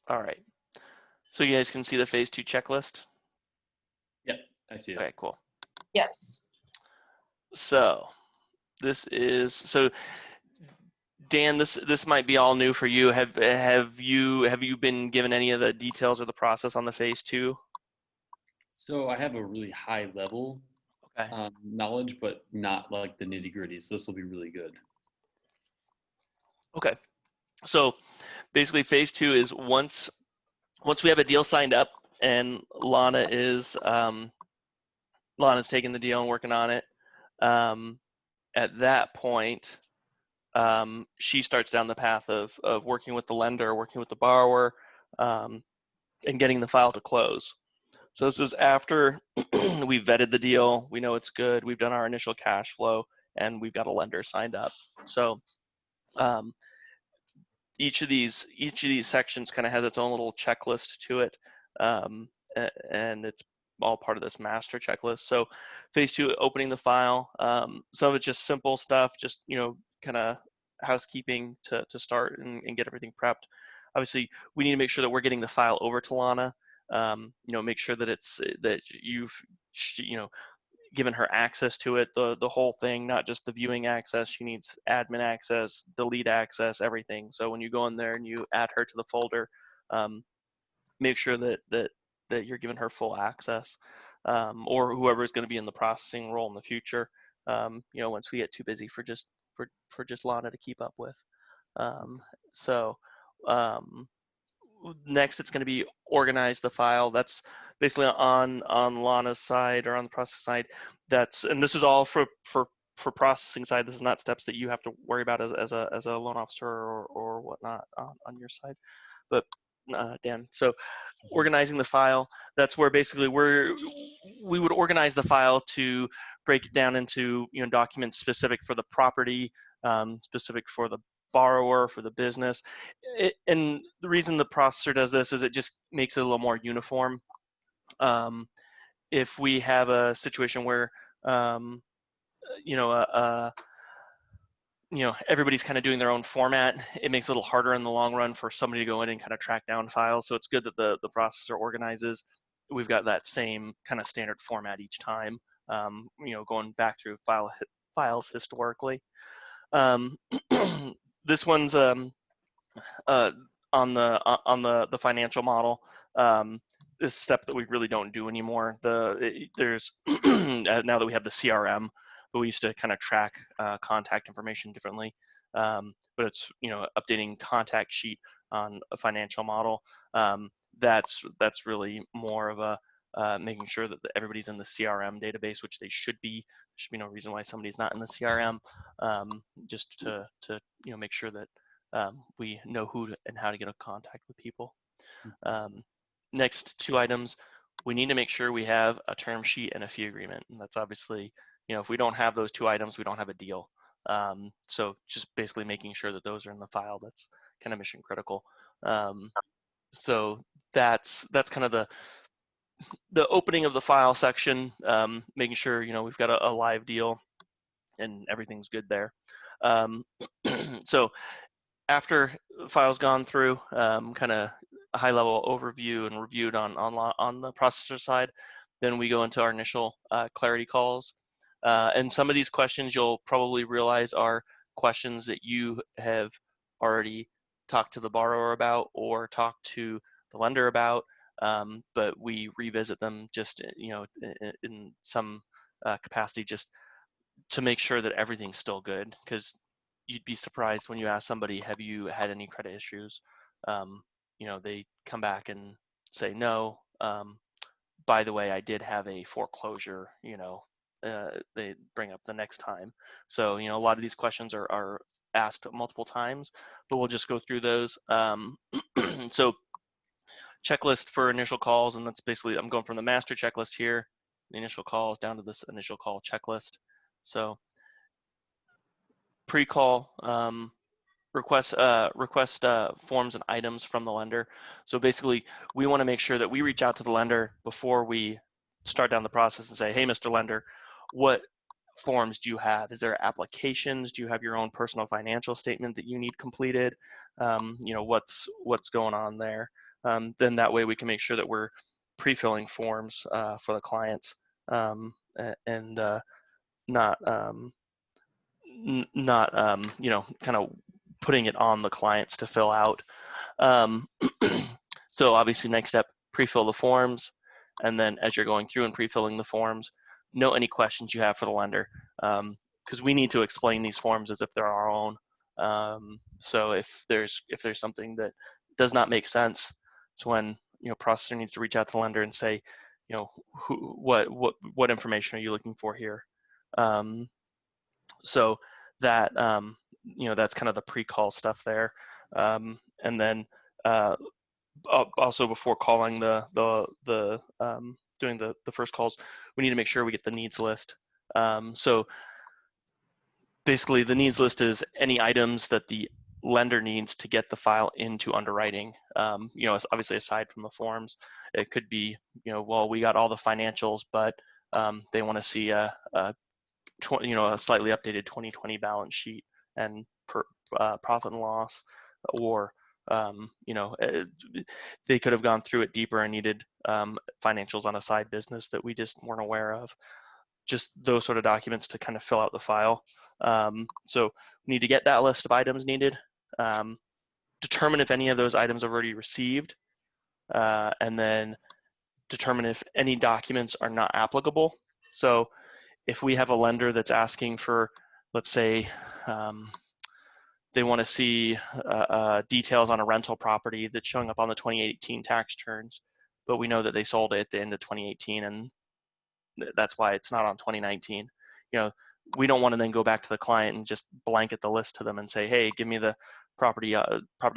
All right. So you guys can see the phase 2 checklist. Yeah, I see it. Okay, cool. Yes. So Dan, this might be all new for you. Have you been given any of the details or the process on the phase 2? So I have a really high level Okay. knowledge, but not like the nitty gritty. So this will be really good. Okay. So basically phase 2 is once we have a deal signed up and Lana's taking the deal and working on it. At that point, she starts down the path of working with the lender, working with the borrower, and getting the file to close. So this is after we've vetted the deal, we know it's good, we've done our initial cash flow, and we've got a lender signed up. So um, each of these sections kind of has its own little checklist to it, and it's all part of this master checklist. So phase 2, opening the file. Some of it's just simple stuff, just kind of housekeeping to start and get everything prepped. Obviously, we need to make sure that we're getting the file over to Lana. Make sure that you've given her access to it, the whole thing, not just the viewing access. She needs admin access, delete access, everything. So when you go in there and you add her to the folder, make sure that you're giving her full access, or whoever is going to be in the processing role in the future. Once we get too busy for just Lana to keep up with. So next, it's going to be organize the file. That's basically on Lana's side or on the process side. And this is all for processing side. This is not steps that you have to worry about as a loan officer or whatnot on your side. But Dan, so organizing the file, that's where basically we would organize the file to break it down into documents specific for the property, specific for the borrower, for the business. And the reason the processor does this is it just makes it a little more uniform. If we have a situation where everybody's kind of doing their own format, it makes it a little harder in the long run for somebody to go in and kind of track down files. So it's good that the processor organizes. We've got that same kind of standard format each time, going back through files historically. This one's on the financial model. This step that we really don't do anymore. There's now that we have the CRM, but we used to kind of track contact information differently. But it's updating contact sheet on a financial model. That's really more of a making sure that everybody's in the CRM database, which they should be. There should be no reason why somebody's not in the CRM. Just to make sure that we know who and how to get in contact with people. Next 2 items, we need to make sure we have a term sheet and a fee agreement. And that's obviously, if we don't have those 2 items, we don't have a deal. So just basically making sure that those are in the file. That's kind of mission critical. So that's kind of the opening of the file section, making sure we've got a live deal and everything's good there. So after the file's gone through, kind of a high-level overview and reviewed on the processor side, then we go into our initial clarity calls. And some of these questions you'll probably realize are questions that you have already talked to the borrower about or talked to the lender about, but we revisit them just in some capacity, just to make sure that everything's still good, because you'd be surprised when you ask somebody, have you had any credit issues? They come back and say no. By the way, I did have a foreclosure, they bring up the next time. So, a lot of these questions are asked multiple times, but we'll just go through those. So checklist for initial calls, and that's basically, I'm going from the master checklist here, the initial calls down to this initial call checklist. So pre-call, request forms and items from the lender. So basically, we want to make sure that we reach out to the lender before we start down the process and say, hey, Mr. Lender, what forms do you have? Is there applications? Do you have your own personal financial statement that you need completed? What's going on there? then that way we can make sure that we're pre-filling forms for the clients, and not not kind of putting it on the clients to fill out. So obviously, next step, pre-fill the forms, and then as you're going through and pre-filling the forms, note any questions you have for the lender, because we need to explain these forms as if they're our own. So if there's something that does not make sense, it's when processor needs to reach out to the lender and say, what information are you looking for here? So that that's kind of the pre-call stuff there, and then also before calling doing the first calls, we need to make sure we get the needs list. So basically, the needs list is any items that the lender needs to get the file into underwriting. Obviously aside from the forms, it could be well, we got all the financials, but they want to see a slightly updated 2020 balance sheet and profit and loss, or they could have gone through it deeper and needed financials on a side business that we just weren't aware of. Just those sort of documents to kind of fill out the file. So we need to get that list of items needed, determine if any of those items are already received, and then determine if any documents are not applicable. So if we have a lender that's asking for, let's say, they want to see details on a rental property that's showing up on the 2018 tax returns, but we know that they sold it at the end of 2018, and that's why it's not on 2019. We don't want to then go back to the client and just blanket the list to them and say, hey, give me the property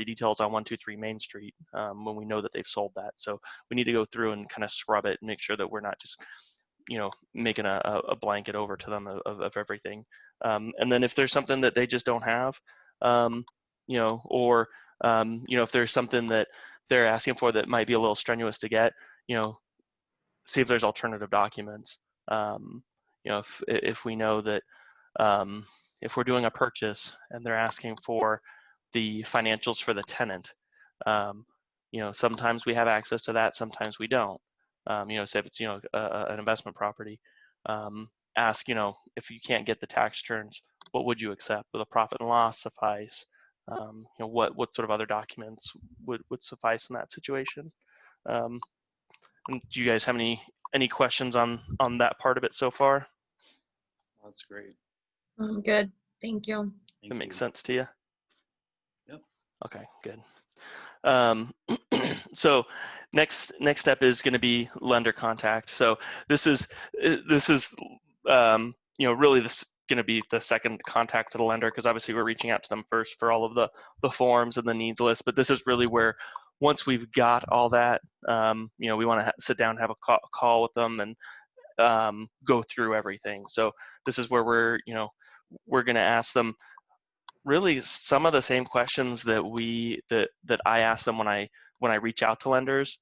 details on 123 Main Street, when we know that they've sold that. So we need to go through and kind of scrub it and make sure that we're not just making a blanket over to them of everything. And then if there's something that they just don't have, or if there's something that they're asking for that might be a little strenuous to get, see if there's alternative documents. If we know that if we're doing a purchase and they're asking for the financials for the tenant, sometimes we have access to that, sometimes we don't. Say if it's an investment property, ask if you can't get the tax returns, what would you accept? Will a profit and loss suffice? What sort of other documents would suffice in that situation? And do you guys have any questions on that part of it so far? That's great. Good. Thank you. That makes sense to you? Yep. Okay, good. So next step is going to be lender contact. So this is really this going to be the second contact to the lender, because obviously we're reaching out to them first for all of the forms and the needs list, but this is really where, once we've got all that, we want to sit down and have a call with them and go through everything. So this is where we're going to ask them really some of the same questions that I ask them when I reach out to lenders.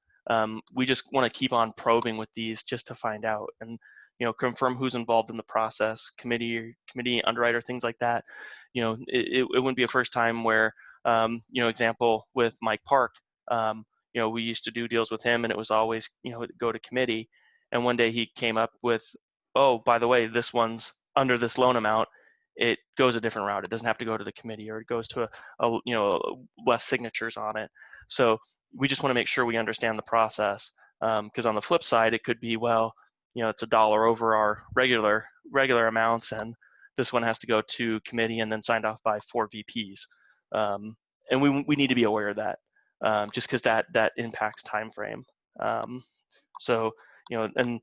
We just want to keep on probing with these just to find out and confirm who's involved in the process, committee, underwriter, things like that. It wouldn't be a first time where example with Mike Park, we used to do deals with him and it was always go to committee, and one day he came up with, oh, by the way, this one's under this loan amount, it goes a different route. It doesn't have to go to the committee, or it goes to less signatures on it. So we just want to make sure we understand the process, because on the flip side, it could be, well, it's $1 over our regular amounts, and this one has to go to committee and then signed off by 4 VPs. And we need to be aware of that, just because that impacts time frame. So and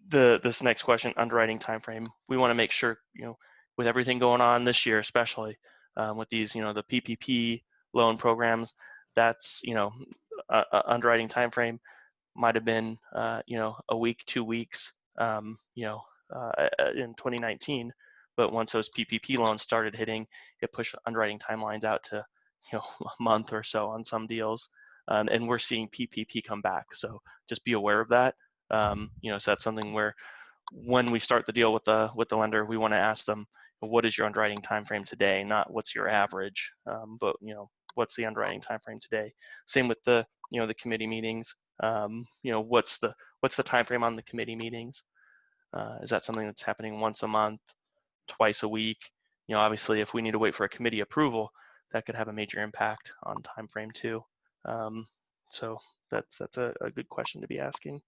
this next question, underwriting time frame, we want to make sure with everything going on this year, especially with these the PPP loan programs, that's underwriting time frame might have been a week, 2 weeks in 2019, but once those PPP loans started hitting, it pushed underwriting timelines out to a month or so on some deals, and we're seeing PPP come back. So just be aware of that. So that's something where when we start the deal with the lender, we want to ask them, what is your underwriting time frame today, not what's your average, but what's the underwriting time frame today. Same with the the committee meetings. What's the time frame on the committee meetings? Is that something that's happening once a month, twice a week? Obviously, if we need to wait for a committee approval, that could have a major impact on time frame too. So that's a good question to be asking.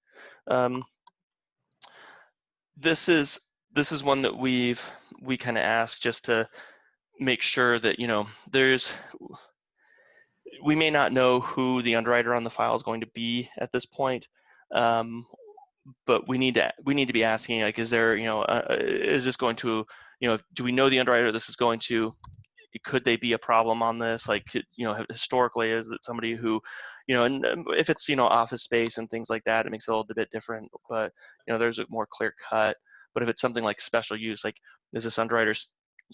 This is one that we kind of ask just to make sure that we may not know who the underwriter on the file is going to be at this point, but we need to be asking, like, is there is this going to do we know the underwriter this is going to? Could they be a problem on this? Like, historically, is it somebody who, and if it's office space and things like that, it makes it a little bit different. But there's a more clear cut. But if it's something like special use, like, is this underwriter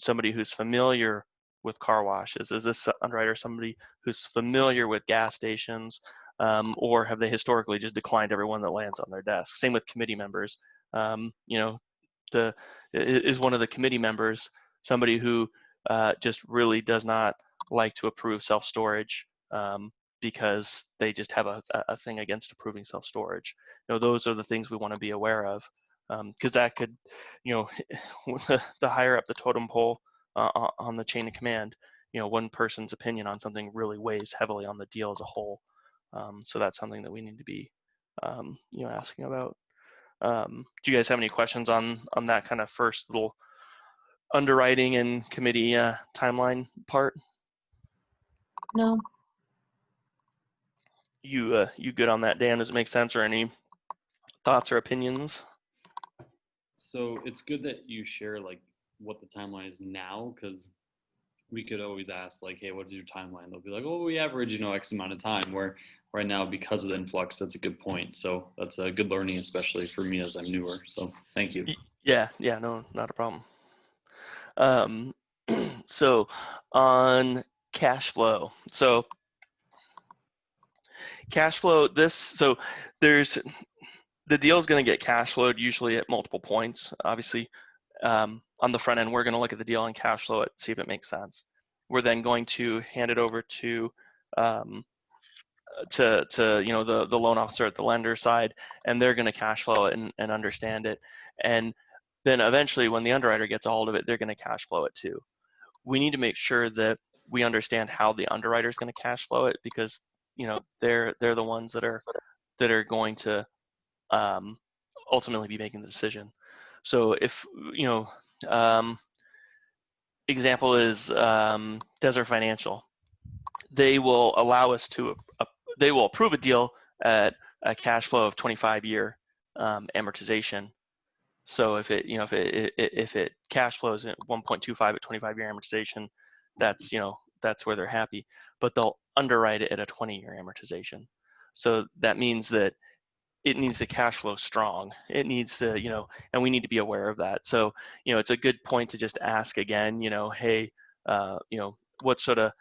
somebody who's familiar with car washes? Is this underwriter somebody who's familiar with gas stations? Or have they historically just declined everyone that lands on their desk? Same with committee members. Is one of the committee members somebody who just really does not like to approve self-storage because they just have a thing against approving self-storage? Those are the things we want to be aware of, because that could, the higher up the totem pole on the chain of command, one person's opinion on something really weighs heavily on the deal as a whole. So that's something that we need to be, asking about. Do you guys have any questions on that kind of first little underwriting and committee timeline part? No. You good on that, Dan? Does it make sense, or any thoughts or opinions? So it's good that you share like what the timeline is now, because we could always ask like, hey, what is your timeline? They'll be like, oh, we average X amount of time. Where right now, because of the influx, that's a good point. So that's a good learning, especially for me as I'm newer. So thank you. Yeah, no, not a problem. So on cash flow, there's the deal is going to get cash flowed usually at multiple points. Obviously, on the front end, we're going to look at the deal and cash flow it, see if it makes sense. We're then going to hand it over to the loan officer at the lender side, and they're going to cash flow it and understand it. And then eventually, when the underwriter gets a hold of it, they're going to cash flow it too. We need to make sure that we understand how the underwriter is going to cash flow it, because they're the ones that are going to ultimately be making the decision. So if example is Desert Financial, they will allow us to they will approve a deal at a cash flow of 25-year amortization. So if it cash flows at 1.25 at 25-year amortization, that's where they're happy. But they'll underwrite it at a 20-year amortization. So that means that it needs to cash flow strong. It needs to, and we need to be aware of that. So, it's a good point to just ask again, hey, what sort of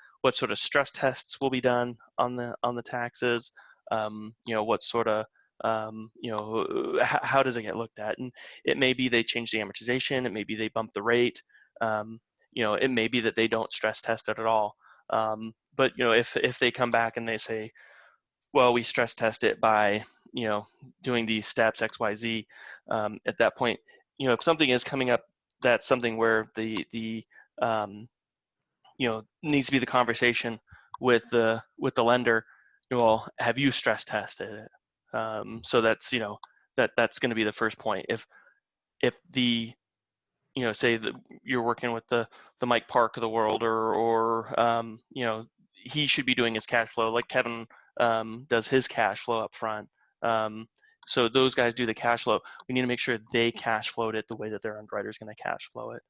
stress tests will be done on the taxes? What sort of, how does it get looked at? And it may be they change the amortization. It may be they bump the rate. It may be that they don't stress test it at all. But if they come back and they say, well, we stress test it by doing these steps XYZ, at that point, if something is coming up, that's something where the needs to be the conversation with the lender. Well, have you stress tested it? So that's that's going to be the first point. If the say that you're working with the Mike Park of the world, or he should be doing his cash flow like Kevin does his cash flow up front. So those guys do the cash flow. We need to make sure they cash flowed it the way that their underwriter is going to cash flow it,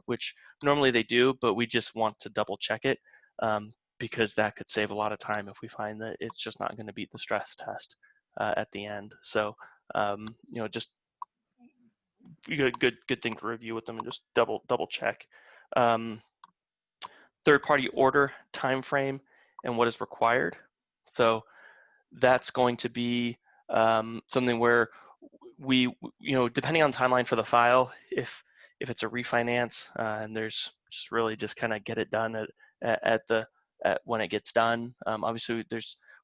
which normally they do, but we just want to double check it, because that could save a lot of time if we find that it's just not going to beat the stress test at the end. So just good thing to review with them and just double check. Third party order time frame and what is required. So that's going to be something where we, depending on timeline for the file, if if it's a refinance and there's just really just kind of get it done at when it gets done. Obviously, we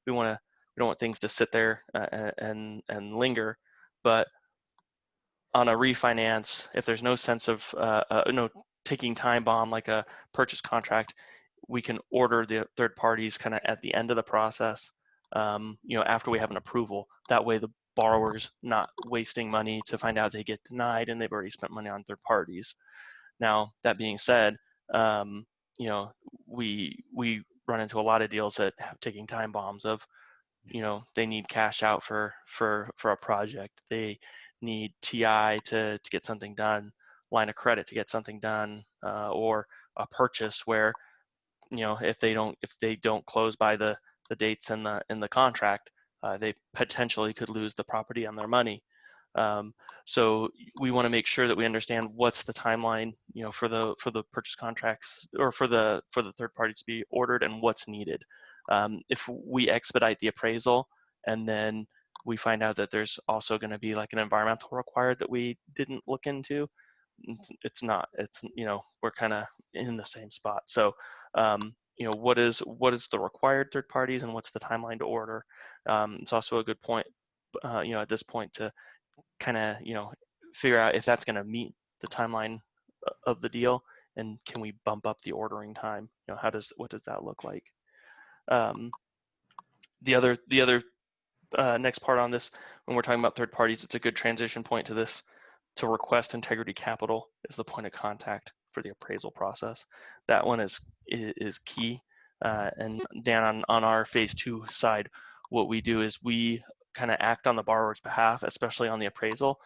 don't want things to sit there and linger, but on a refinance, if there's no sense of no taking time bomb like a purchase contract, we can order the third parties kind of at the end of the process, after we have an approval. That way the borrower's not wasting money to find out they get denied and they've already spent money on third parties. Now, that being said, um, we run into a lot of deals that have ticking time bombs of, they need cash out for a project. They need TI to get something done, line of credit to get something done, or a purchase where, if they don't close by the dates in the contract, they potentially could lose the property and their money. So we want to make sure that we understand what's the timeline, for the purchase contracts or for the third party to be ordered and what's needed. If we expedite the appraisal and then we find out that there's also going to be like an environmental required that we didn't look into, it's not. It's we're kind of in the same spot. So what is the required third parties and what's the timeline to order? It's also a good point, at this point to kind of figure out if that's going to meet the timeline of the deal, and can we bump up the ordering time? What does that look like? The other next part on this, when we're talking about third parties, it's a good transition point to this. To request Integrity Capital is the point of contact for the appraisal process. That one is key. And Dan, on our phase 2 side, what we do is we kind of act on the borrower's behalf, especially on the appraisal,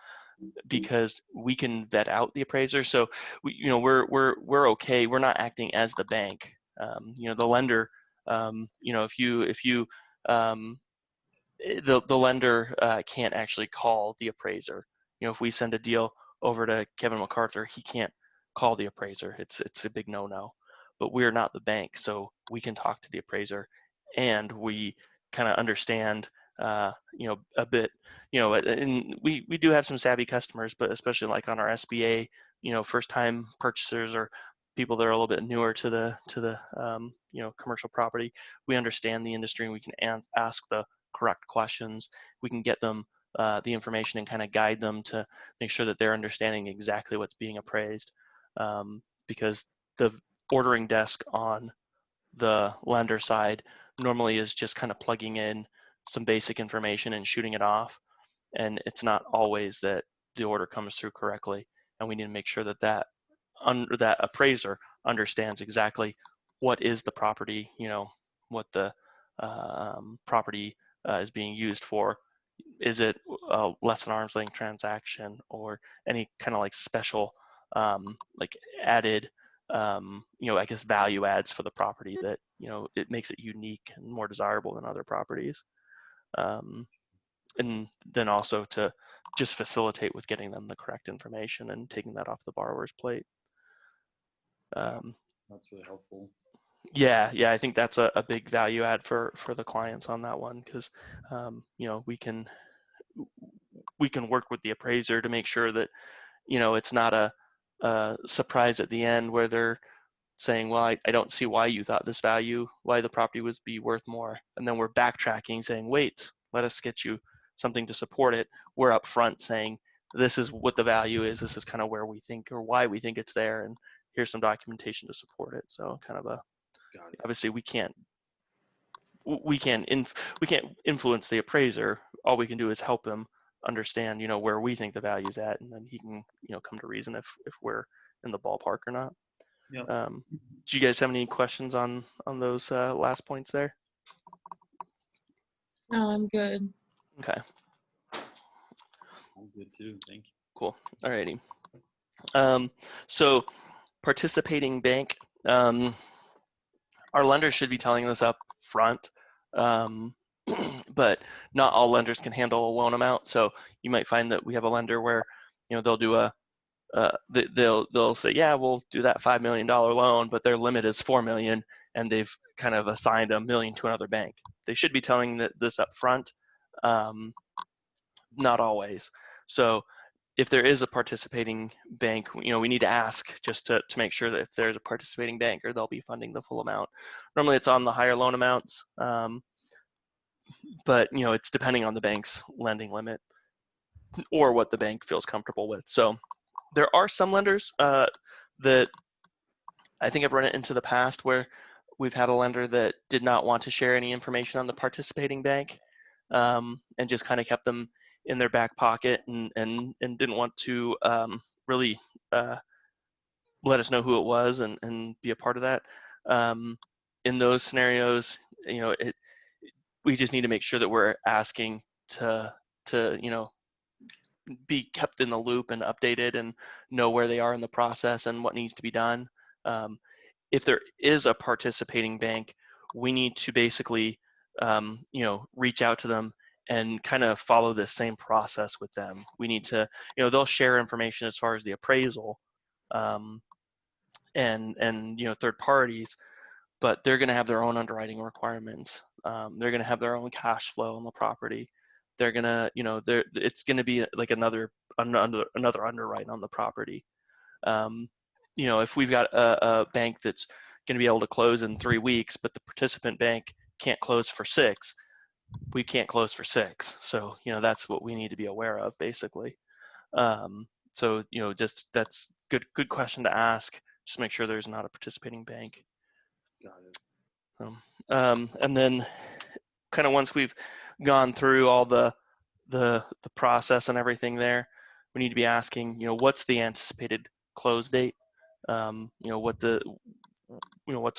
because we can vet out the appraiser. So we're okay. We're not acting as the bank. The lender. If you the lender can't actually call the appraiser. If we send a deal over to Kevin MacArthur, he can't call the appraiser. It's a big no-no. But we're not the bank, so we can talk to the appraiser, and we kind of understand, a bit, and we do have some savvy customers, but especially like on our SBA, first-time purchasers or people that are a little bit newer to the commercial property, we understand the industry and we can ask the correct questions. We can get them the information and kind of guide them to make sure that they're understanding exactly what's being appraised, because the ordering desk on the lender side normally is just kind of plugging in some basic information and shooting it off, and it's not always that the order comes through correctly, and we need to make sure that that appraiser understands exactly what is the property, what the property is being used for. Is it a less than arm's length transaction or any kind of like special like added I guess value adds for the property that it makes it unique and more desirable than other properties, and then also to just facilitate with getting them the correct information and taking that off the borrower's plate. That's really helpful. Yeah, I think that's a big value add for the clients on that one, because we can work with the appraiser to make sure that it's not a surprise at the end where they're saying, well, I don't see why you thought this value, why the property was be worth more, and then we're backtracking saying, wait, let us get you something to support it. We're up front saying, this is what the value is, this is kind of where we think or why we think it's there, and here's some documentation to support it. So kind of obviously we can't influence the appraiser. All we can do is help him understand where we think the value's at, and then he can come to reason if we're in the ballpark or not. Yep. Do you guys have any questions on those last points there? No, I'm good. Okay, I'm good too. Thank you. cool. Alrighty. So participating bank, our lenders should be telling us up front, but not all lenders can handle a loan amount. So you might find that we have a lender where they'll do they'll say, yeah, we'll do that $5 million loan, but their limit is $4 million, and they've kind of assigned $1 million to another bank. They should be telling this up front, not always. So if there is a participating bank, we need to ask just to make sure that if there's a participating bank, or they'll be funding the full amount. Normally it's on the higher loan amounts, but it's depending on the bank's lending limit or what the bank feels comfortable with. So there are some lenders that I think I've run it into the past where we've had a lender that did not want to share any information on the participating bank, and just kind of kept them in their back pocket, and didn't want to really let us know who it was and be a part of that. In those scenarios, we just need to make sure that we're asking to be kept in the loop and updated and know where they are in the process and what needs to be done. If there is a participating bank, we need to basically reach out to them and kind of follow this same process with them. We need to, they'll share information as far as the appraisal, and third parties, but they're going to have their own underwriting requirements. They're going to have their own cash flow on the property. They're going to, it's going to be like another underwrite on the property. If we've got a bank that's going to be able to close in 3 weeks, but the participant bank can't close for 6, we can't close for 6. So, that's what we need to be aware of, basically. So, just that's good question to ask. Just make sure there's not a participating bank. Got it. And then kind of once we've gone through all the process and everything there, we need to be asking, what's the anticipated close date? What's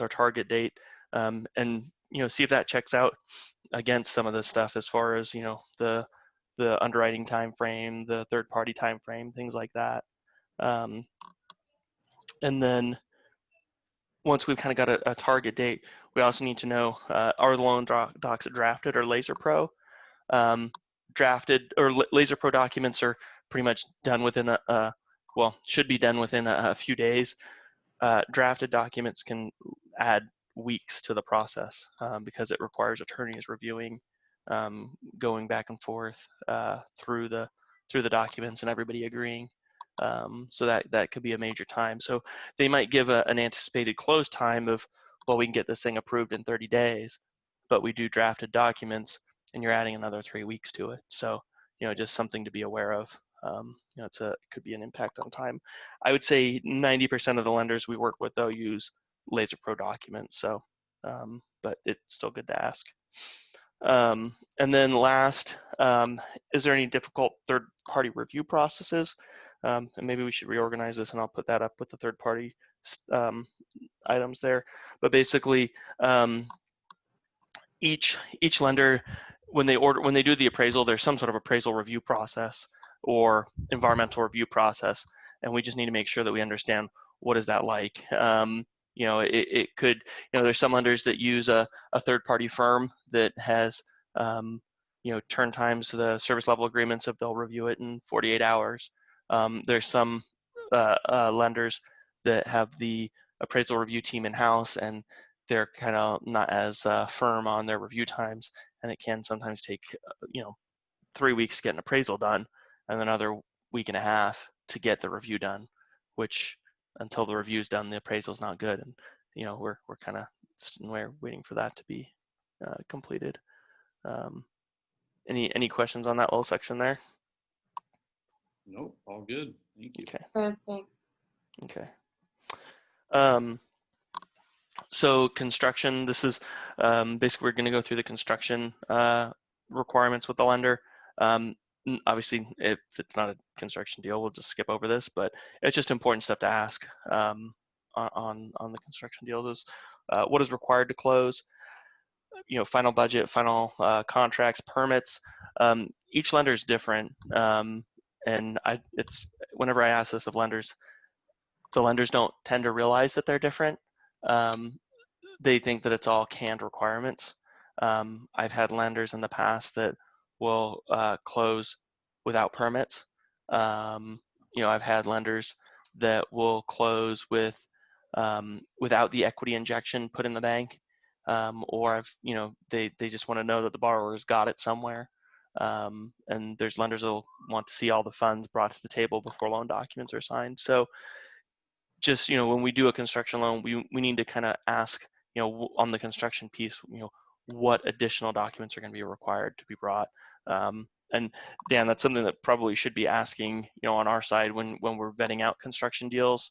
our target date? And see if that checks out against some of this stuff as far as the underwriting time frame, the third party time frame, things like that. And then once we've kind of got a target date, we also need to know, are the loan docs drafted or Laser Pro? Drafted or Laser Pro documents are pretty much done within should be done within a few days. Drafted documents can add weeks to the process, because it requires attorneys reviewing, going back and forth through the documents and everybody agreeing. So that could be a major time. So they might give an anticipated close time of, well, we can get this thing approved in 30 days, but we do drafted documents and you're adding another 3 weeks to it. So, just something to be aware of. It could be an impact on time. I would say 90% of the lenders we work with, though, use Laser Pro documents. So, but it's still good to ask. And then last, is there any difficult third-party review processes? And maybe we should reorganize this, and I'll put that up with the third-party items there. But basically, each lender, when they do the appraisal, there's some sort of appraisal review process or environmental review process, and we just need to make sure that we understand what is that like. It could, there's some lenders that use a third-party firm that has, turn times to the service level agreements if they'll review it in 48 hours. There's some lenders that have the appraisal review team in-house, and they're kind of not as firm on their review times, and it can sometimes take 3 weeks to get an appraisal done, and another week and a half to get the review done, which until the review's done, the appraisal's not good, and we're kind of waiting for that to be completed. Any questions on that little section there? Nope, all good. Thank you. Okay. Good thing. Okay. So construction, this is basically we're going to go through the construction requirements with the lender. Obviously, if it's not a construction deal, we'll just skip over this, but it's just important stuff to ask on the construction deal. What is required to close? Final budget, final contracts, permits. Each lender is different, and it's whenever I ask this of lenders, the lenders don't tend to realize that they're different. They think that it's all canned requirements. I've had lenders in the past that will close without permits. I've had lenders that will close with without the equity injection put in the bank, or they just want to know that the borrower's got it somewhere. And there's lenders that'll want to see all the funds brought to the table before loan documents are signed. So just, when we do a construction loan, we need to kind of ask, on the construction piece, what additional documents are going to be required to be brought. And Dan, that's something that probably should be asking, on our side when we're vetting out construction deals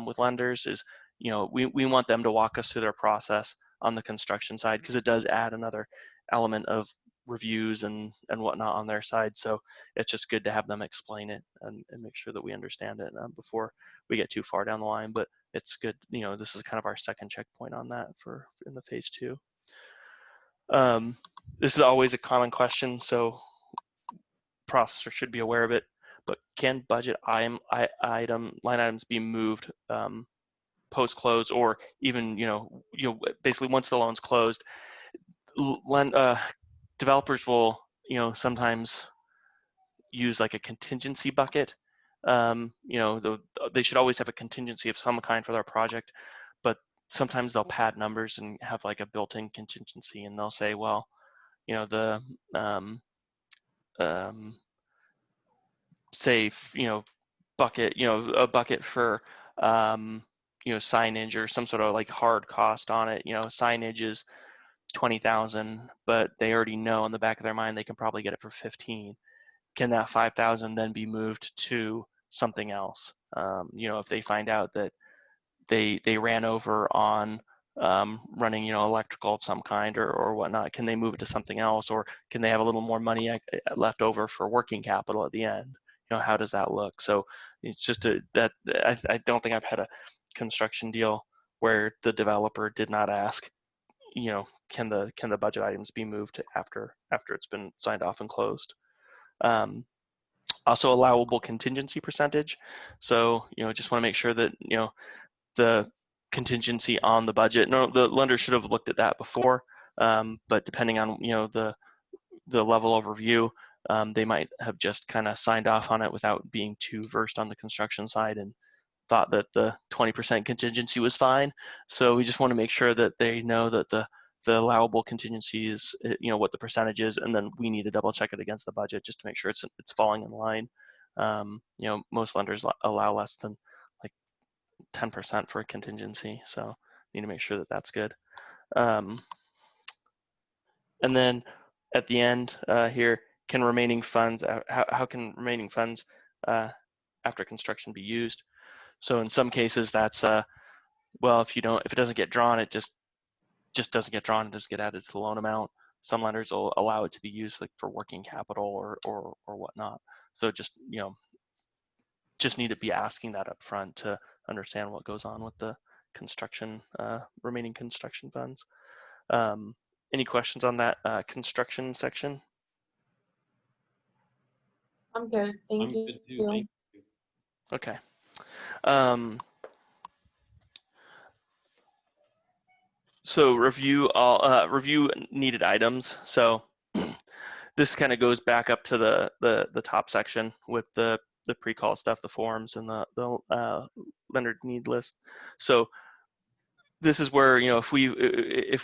with lenders is, we want them to walk us through their process on the construction side, because it does add another element of reviews and whatnot on their side. So it's just good to have them explain it and make sure that we understand it before we get too far down the line. But it's good, this is kind of our second checkpoint on that for in the phase 2. This is always a common question, so processor should be aware of it. But can budget line items be moved post close, or even basically once the loan's closed? Developers will sometimes use like a contingency bucket. They should always have a contingency of some kind for their project, but sometimes they'll pad numbers and have like a built-in contingency, and they'll say, well, the say bucket, a bucket for signage or some sort of like hard cost on it. Signage is 20,000, but they already know in the back of their mind they can probably get it for 15. Can that 5,000 then be moved to something else? If they find out that they ran over on running electrical of some kind or whatnot, can they move it to something else, or can they have a little more money left over for working capital at the end? How does that look? So it's just I don't think I've had a construction deal where the developer did not ask, can the budget items be moved after it's been signed off and closed? Also allowable contingency percentage. So, just want to make sure that, the contingency on the budget, no, the lender should have looked at that before, but depending on, the level of review, they might have just kind of signed off on it without being too versed on the construction side and thought that the 20% contingency was fine. So we just want to make sure that they know that the allowable contingency is, what the percentage is, and then we need to double check it against the budget just to make sure it's falling in line. Most lenders allow less than like 10% for a contingency, so need to make sure that that's good. And then at the end here, can remaining funds, how can remaining funds after construction be used? So in some cases that's well, if it doesn't get drawn, it just doesn't get drawn, it doesn't get added to the loan amount. Some lenders will allow it to be used like for working capital or whatnot. So just need to be asking that up front to understand what goes on with the construction remaining construction funds. Any questions on that construction section? I'm good. Thank I'm you. good too. Thank you. Okay. So review needed items. So this kind of goes back up to the top section with the pre-call stuff, the forms, and the lender need list. So this is where, if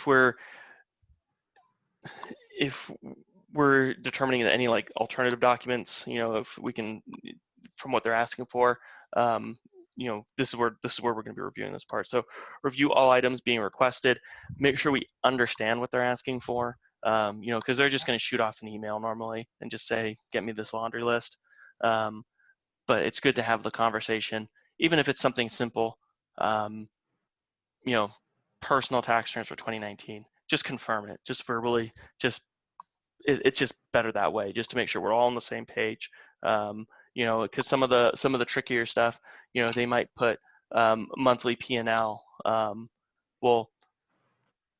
we're determining that any like alternative documents, if we can, from what they're asking for, this is where we're going to be reviewing this part. So review all items being requested. Make sure we understand what they're asking for, because they're just going to shoot off an email normally and just say, get me this laundry list. But it's good to have the conversation, even if it's something simple, personal tax returns for 2019. Just confirm it, just verbally, it's just better that way, just to make sure we're all on the same page. Because some of the trickier stuff, they might put monthly P&L. Well,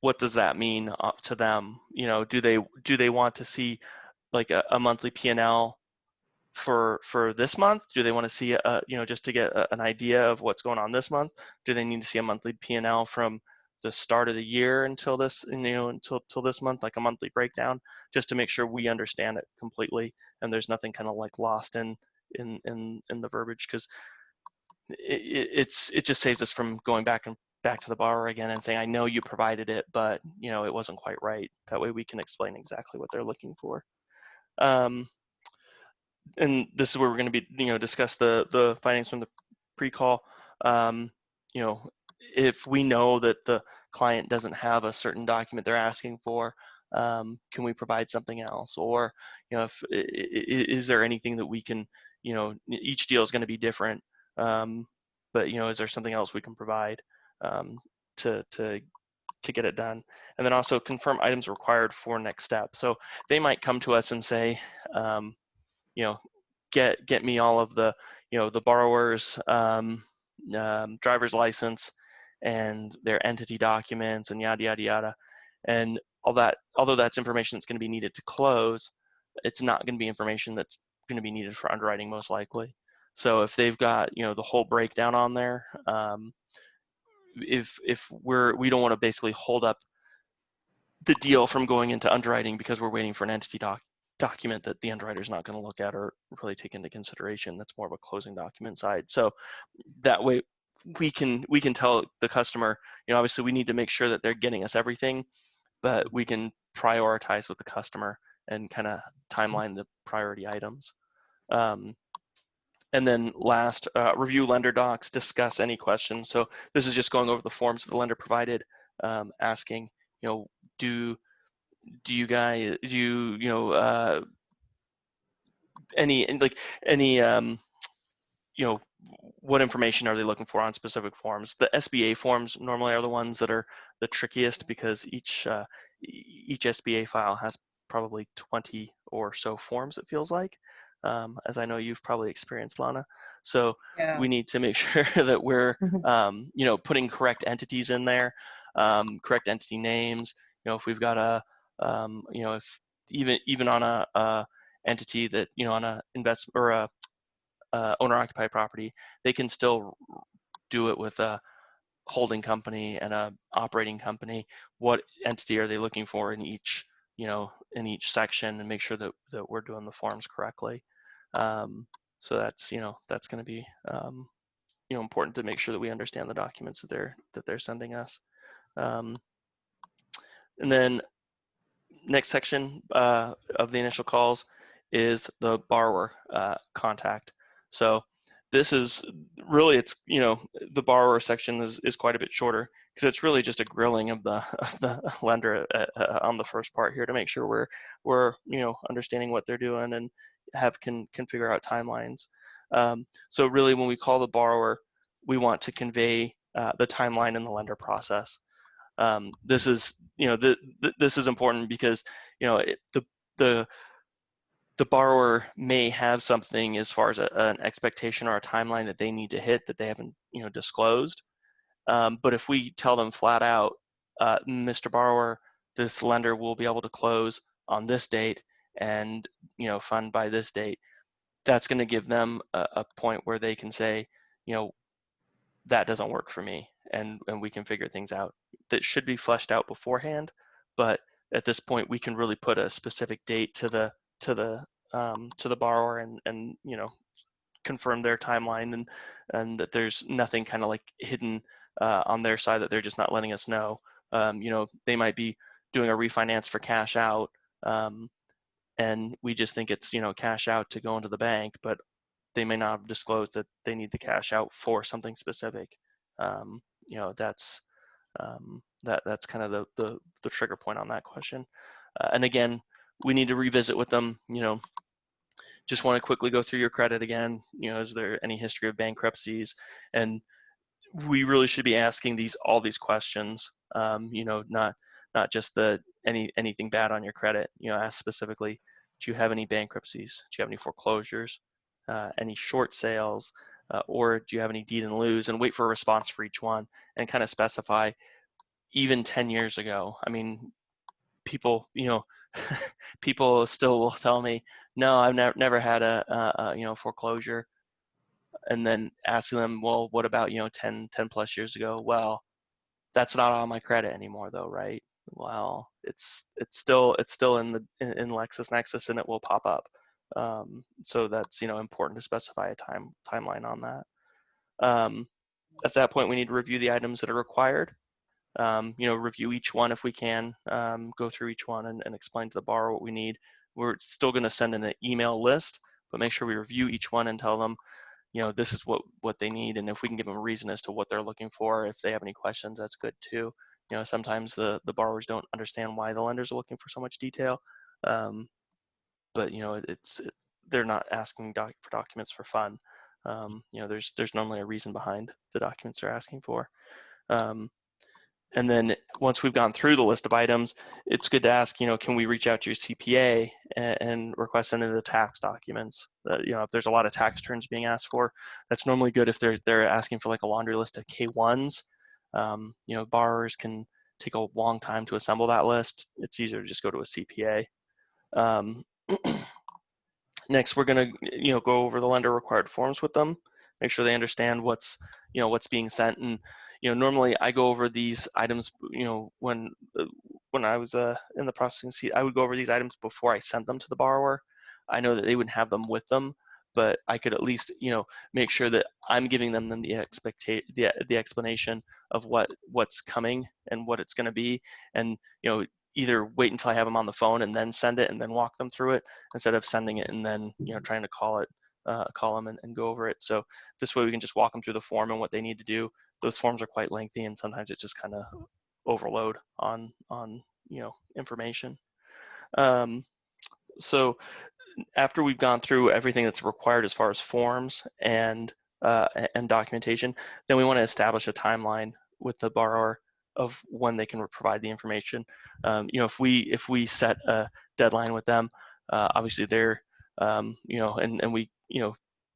what does that mean to them? Do they want to see like a monthly P&L for this month? Do they want to see just to get an idea of what's going on this month? Do they need to see a monthly P&L from the start of the year until this, until this month, like a monthly breakdown, just to make sure we understand it completely and there's nothing kind of like lost in the verbiage, because it just saves us from going back to the borrower again and saying, I know you provided it, but it wasn't quite right. That way we can explain exactly what they're looking for. And this is where we're going to be, discuss the findings from the pre-call. If we know that the client doesn't have a certain document they're asking for, can we provide something else? Or, is there anything that we can, each deal is going to be different, but is there something else we can provide to get it done? And then also confirm items required for next step. So they might come to us and say, get me all of the, the borrower's driver's license and their entity documents and yada, yada, yada. And all that, although that's information that's going to be needed to close, it's not going to be information that's going to be needed for underwriting most likely. So if they've got, the whole breakdown on there, if we don't want to basically hold up the deal from going into underwriting because we're waiting for an entity document that the underwriter's not going to look at or really take into consideration. That's more of a closing document side. So that way we can tell the customer, obviously we need to make sure that they're getting us everything, but we can prioritize with the customer and kind of timeline the priority items. And then last, review lender docs, discuss any questions. So this is just going over the forms the lender provided, asking, do you guys, what information are they looking for on specific forms? The SBA forms normally are the ones that are the trickiest because each SBA file has probably 20 or so forms, it feels like, as I know you've probably experienced, Lana. So Yeah. we need to make sure that we're, putting correct entities in there, correct entity names. If we've got a, if even on a entity that, on a investment or a owner-occupied property, they can still do it with a holding company and a operating company. What entity are they looking for in each, in each section, and make sure that we're doing the forms correctly. So that's, that's going to be, important to make sure that we understand the documents that they're sending us. And then next section of the initial calls is the borrower contact. So this is really, it's, the borrower section is quite a bit shorter because it's really just a grilling of the lender on the first part here to make sure we're understanding what they're doing and can figure out timelines. So really when we call the borrower, we want to convey the timeline in the lender process. This is, this is important because, the borrower may have something as far as an expectation or a timeline that they need to hit that they haven't, disclosed. But if we tell them flat out, Mr. Borrower, this lender will be able to close on this date and, fund by this date, that's going to give them a point where they can say, that doesn't work for me, and we can figure things out. That should be fleshed out beforehand, but at this point we can really put a specific date to the borrower and confirm their timeline and that there's nothing kind of like hidden on their side that they're just not letting us know. They might be doing a refinance for cash out, and we just think it's cash out to go into the bank, but they may not have disclosed that they need the cash out for something specific. That's that's kind of the trigger point on that question. And again, we need to revisit with them. Just want to quickly go through your credit again. Is there any history of bankruptcies? And we really should be asking all these questions. Not just anything bad on your credit. Ask specifically, do you have any bankruptcies? Do you have any foreclosures? Any short sales? Or do you have any deed in lieu? And wait for a response for each one and kind of specify. Even 10 years ago, I mean, people, people still will tell me, no, I've never had a foreclosure. And then asking them, well, what about 10 plus years ago? Well, that's not on my credit anymore though, right? Well, it's still in LexisNexis and it will pop up. So that's important to specify a timeline on that. At that point, we need to review the items that are required. Review each one if we can, go through each one and explain to the borrower what we need. we're still going to send in an email list, but make sure we review each one and tell them, this is what they need. And if we can give them a reason as to what they're looking for, if they have any questions, that's good too. Sometimes the borrowers don't understand why the lenders are looking for so much detail. But they're not asking for documents for fun. There's normally a reason behind the documents they're asking for. And then once we've gone through the list of items, it's good to ask, can we reach out to your CPA and request any of the tax documents? If there's a lot of tax returns being asked for, that's normally good if they're asking for like a laundry list of K1s. Borrowers can take a long time to assemble that list. It's easier to just go to a CPA. Next, we're going to go over the lender required forms with them, make sure they understand what's being sent. And normally I go over these items. When I was in the processing seat, I would go over these items before I sent them to the borrower. I know that they wouldn't have them with them, but I could at least make sure that I'm giving them the explanation of what's coming and what it's going to be, and either wait until I have them on the phone and then send it and then walk them through it, instead of sending it and then trying to call them and go over it. So this way we can just walk them through the form and what they need to do. Those forms are quite lengthy, and sometimes it's just kind of overload on information. So after we've gone through everything that's required as far as forms and documentation, then we want to establish a timeline with the borrower of when they can provide the information. If we set a deadline with them, obviously they're and we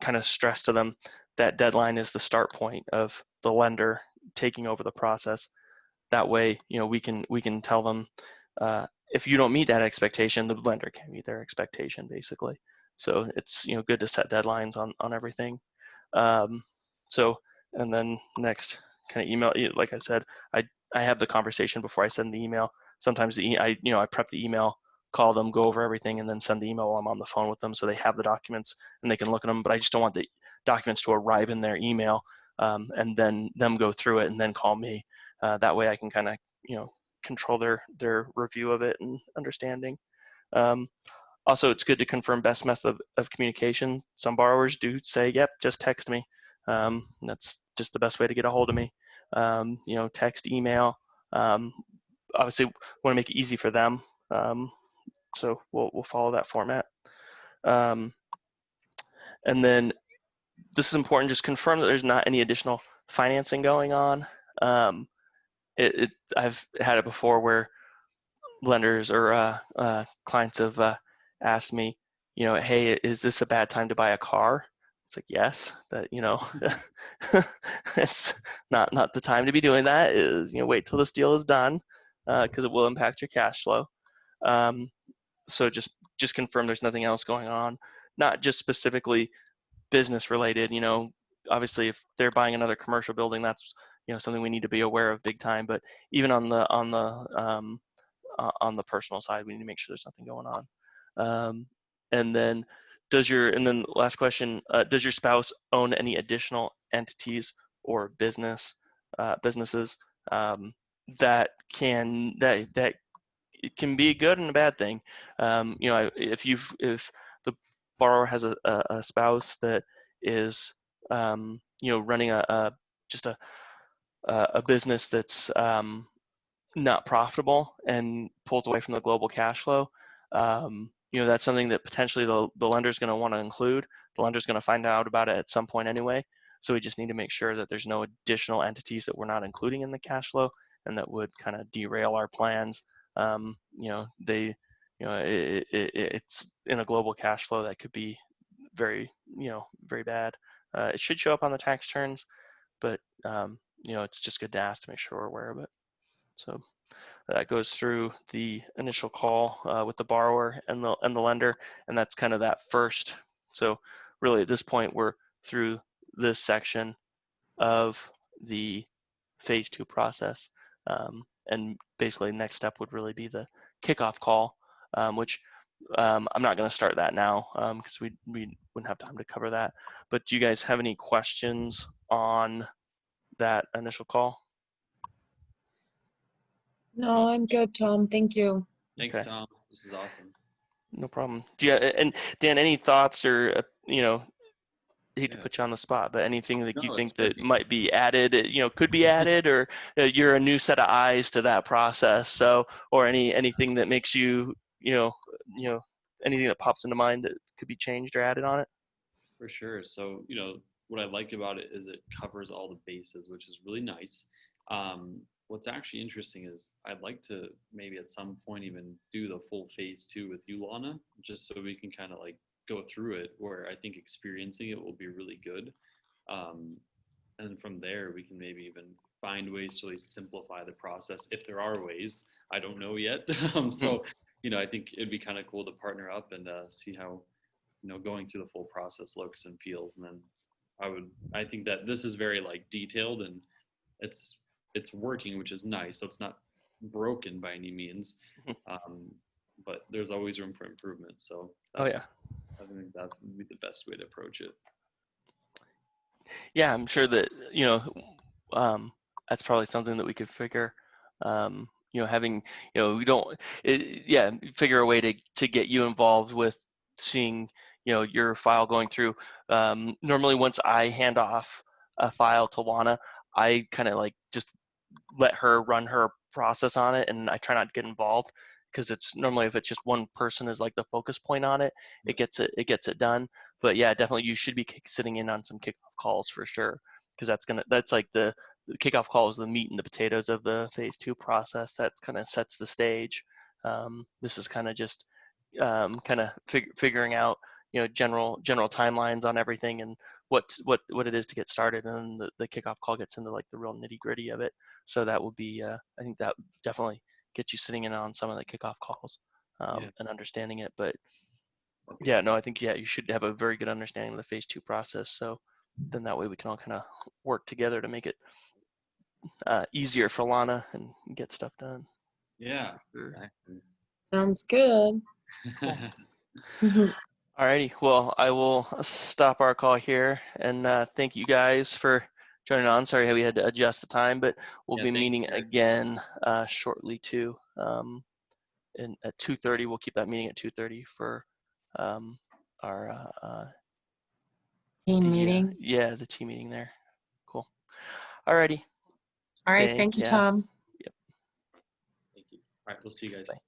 kind of stress to them that deadline is the start point of the lender taking over the process. That way, we can tell them, if you don't meet that expectation, the lender can meet their expectation, basically. So it's good to set deadlines on everything. And then next, kind of email. Like I said, I have the conversation before I send the email. Sometimes I prep the email, call them, go over everything, and then send the email while I'm on the phone with them, so they have the documents and they can look at them. But I just don't want the documents to arrive in their email and then them go through it and then call me. That way I can kind of control their review of it and understanding. Also, it's good to confirm best method of communication. Some borrowers do say, yep, just text me. That's just the best way to get a hold of me. Text, email. Obviously, want to make it easy for them. So we'll follow that format. And then this is important, just confirm that there's not any additional financing going on. I've had it before where lenders or clients have asked me, hey, is this a bad time to buy a car? It's like, yes, that it's not the time to be doing that. Is wait till this deal is done, because it will impact your cash flow. So just confirm there's nothing else going on, not just specifically business related. Obviously if they're buying another commercial building, that's something we need to be aware of big time. But even on the personal side, we need to make sure there's nothing going on. And then last question, does your spouse own any additional entities or businesses that it can be a good and a bad thing? If the borrower has a spouse that is running just a business that's not profitable and pulls away from the global cash flow, that's something that potentially the lender's going to want to include. The lender's going to find out about it at some point anyway. So we just need to make sure that there's no additional entities that we're not including in the cash flow and that would kind of derail our plans. It's in a global cash flow that could be very, very bad. It should show up on the tax returns, but it's just good to ask to make sure we're aware of it. So that goes through the initial call with the borrower and the lender, and that's kind of that first. So really at this point we're through this section of the phase 2 process, and basically next step would really be the kickoff call, which I'm not going to start that now because we wouldn't have time to cover that. But do you guys have any questions on that initial call? No, I'm good, Tom. Thank you. Thanks, Okay. Tom. This is awesome. No problem. Do you, and Dan, any thoughts or, I hate to Yeah. put you on the spot, but anything that you No, it's think that perfect. might be added, could be added, or you're a new set of eyes to that process. So, or anything that makes you, anything that pops into mind that could be changed or added on it. For sure. So, what I like about it is it covers all the bases, which is really nice. What's actually interesting is I'd like to maybe at some point even do the full phase 2 with you, Lana, just so we can kind of like go through it, where I think experiencing it will be really good. Um, and then from there, we can maybe even find ways to really simplify the process if there are ways. I don't know yet. So, I think it'd be kind of cool to partner up and see how going through the full process looks and feels. And then I think that this is very like detailed, and it's working, which is nice. So it's not broken by any means. But there's always room for improvement. So Oh yeah. I think that would be the best way to approach it. Yeah, I'm sure that that's probably something that we could figure. Having we don't, figure a way to get you involved with seeing your file going through. Normally, once I hand off a file to Lana, I kind of like just let her run her process on it, and I try not to get involved because it's normally, if it's just one person is like the focus point on it, it gets it done. But yeah, definitely you should be sitting in on some kickoff calls for sure, because that's like the kickoff call is the meat and the potatoes of the phase 2 process. That's kind of sets the stage. This is kind of just kind of figuring out general timelines on everything, and what it is to get started, and the kickoff call gets into like the real nitty gritty of it. So that would be I think that would definitely get you sitting in on some of the kickoff calls and understanding it. But yeah, no, I think you should have a very good understanding of the phase 2 process. So then that way we can all kind of work together to make it easier for Lana and get stuff done. Yeah. Sure. Exactly. Sounds good. Cool. Alrighty, well, I will stop our call here, and thank you guys for joining on. Sorry how we had to adjust the time, but we'll be thank you, meeting guys. again shortly too. And at 2:30, we'll keep that meeting at 2:30 for our Team meeting. the team meeting there. Cool. Alrighty. All right. Thank you, Tom. Yep. Thank you. All right, we'll see you guys. Bye.